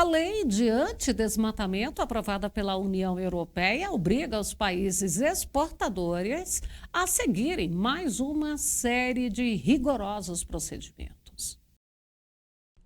A lei de antidesmatamento, aprovada pela União Europeia, obriga os países exportadores a seguirem mais uma série de rigorosos procedimentos.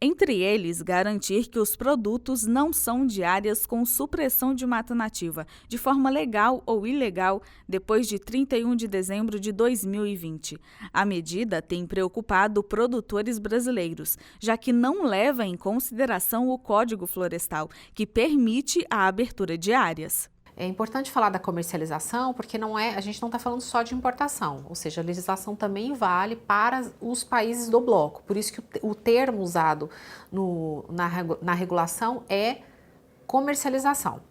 Entre eles, garantir que os produtos não são de áreas com supressão de mata nativa, de forma legal ou ilegal, depois de 31 de dezembro de 2020. A medida tem preocupado produtores brasileiros, já que não leva em consideração o Código Florestal, que permite a abertura de áreas. É importante falar da comercialização porque a gente não está falando só de importação, ou seja, a legislação também vale para os países do bloco. Por isso que o termo usado na regulação é comercialização.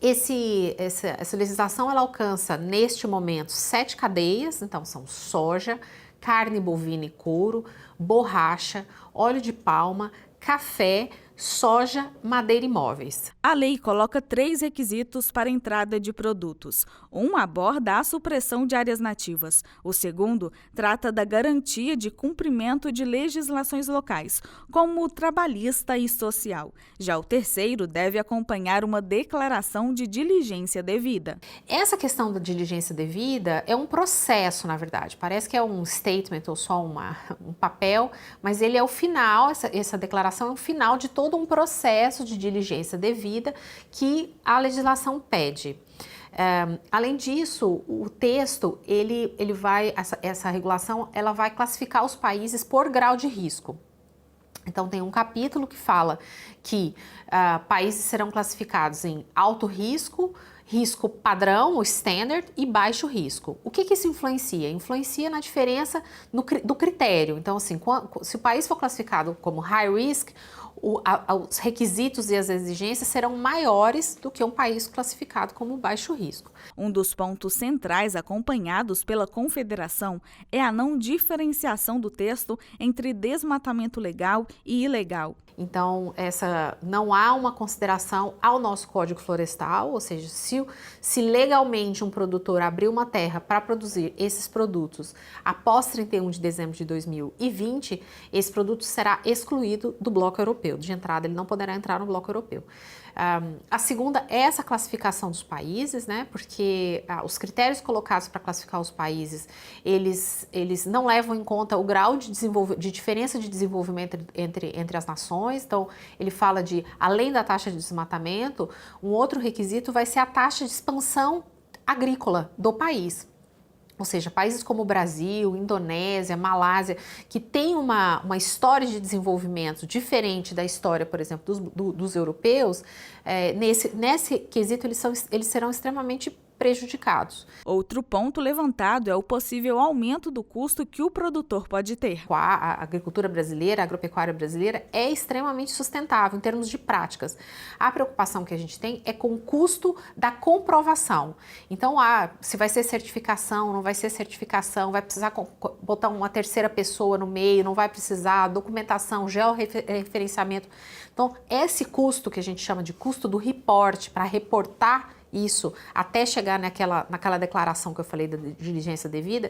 Essa legislação ela alcança, neste momento, 7 cadeias, então são soja, carne bovina e couro, borracha, óleo de palma, café, soja, madeira e móveis. A lei coloca 3 requisitos para a entrada de produtos. Um aborda a supressão de áreas nativas. O segundo trata da garantia de cumprimento de legislações locais, como trabalhista e social. Já o terceiro deve acompanhar uma declaração de diligência devida. Essa questão da diligência devida é um processo, na verdade. Parece que é um statement ou só um papel, mas ele é o final, essa declaração é o final de todo um processo de diligência devida que a legislação pede. Além disso, o texto, essa regulação, ela vai classificar os países por grau de risco. Então tem um capítulo que fala que países serão classificados em alto risco, risco padrão, o standard, e baixo risco. O que isso influencia? Influencia na diferença do critério. Então, assim, se o país for classificado como high risk, os requisitos e as exigências serão maiores do que um país classificado como baixo risco. Um dos pontos centrais acompanhados pela Confederação é a não diferenciação do texto entre desmatamento legal e ilegal. Então, não há uma consideração ao nosso Código Florestal, ou seja, se legalmente um produtor abriu uma terra para produzir esses produtos após 31 de dezembro de 2020, esse produto será excluído do bloco europeu. De entrada, ele não poderá entrar no bloco europeu. A segunda é essa classificação dos países, né? Porque os critérios colocados para classificar os países, eles não levam em conta o grau de diferença de desenvolvimento entre as nações. Então, ele fala de, além da taxa de desmatamento, um outro requisito vai ser a taxa de expansão agrícola do país. Ou seja, países como o Brasil, Indonésia, Malásia, que têm uma história de desenvolvimento diferente da história, por exemplo, dos europeus, nesse quesito eles serão extremamente prejudicados. Outro ponto levantado é o possível aumento do custo que o produtor pode ter. A agricultura brasileira, a agropecuária brasileira é extremamente sustentável em termos de práticas. A preocupação que a gente tem é com o custo da comprovação. Então, se vai ser certificação, não vai ser certificação, vai precisar botar uma terceira pessoa no meio, não vai precisar, documentação, georreferenciamento. Então, esse custo que a gente chama de custo do report, para reportar isso, até chegar naquela declaração que eu falei da diligência devida,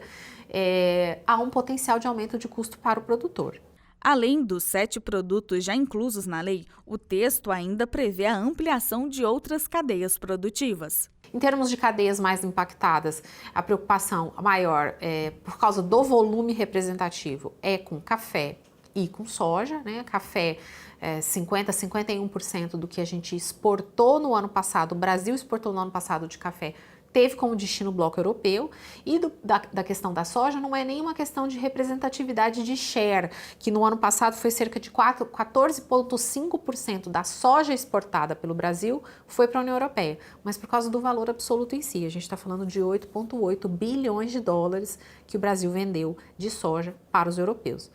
há um potencial de aumento de custo para o produtor. Além dos 7 produtos já inclusos na lei, o texto ainda prevê a ampliação de outras cadeias produtivas. Em termos de cadeias mais impactadas, a preocupação maior, por causa do volume representativo, é com café e com soja, né? Café, 51% do que a gente exportou no ano passado, o Brasil exportou no ano passado de café, teve como destino o bloco europeu. E da questão da soja não é nenhuma questão de representatividade de share, que no ano passado foi cerca de 14,5% da soja exportada pelo Brasil foi para a União Europeia, mas por causa do valor absoluto em si. A gente está falando de 8,8 bilhões de dólares que o Brasil vendeu de soja para os europeus.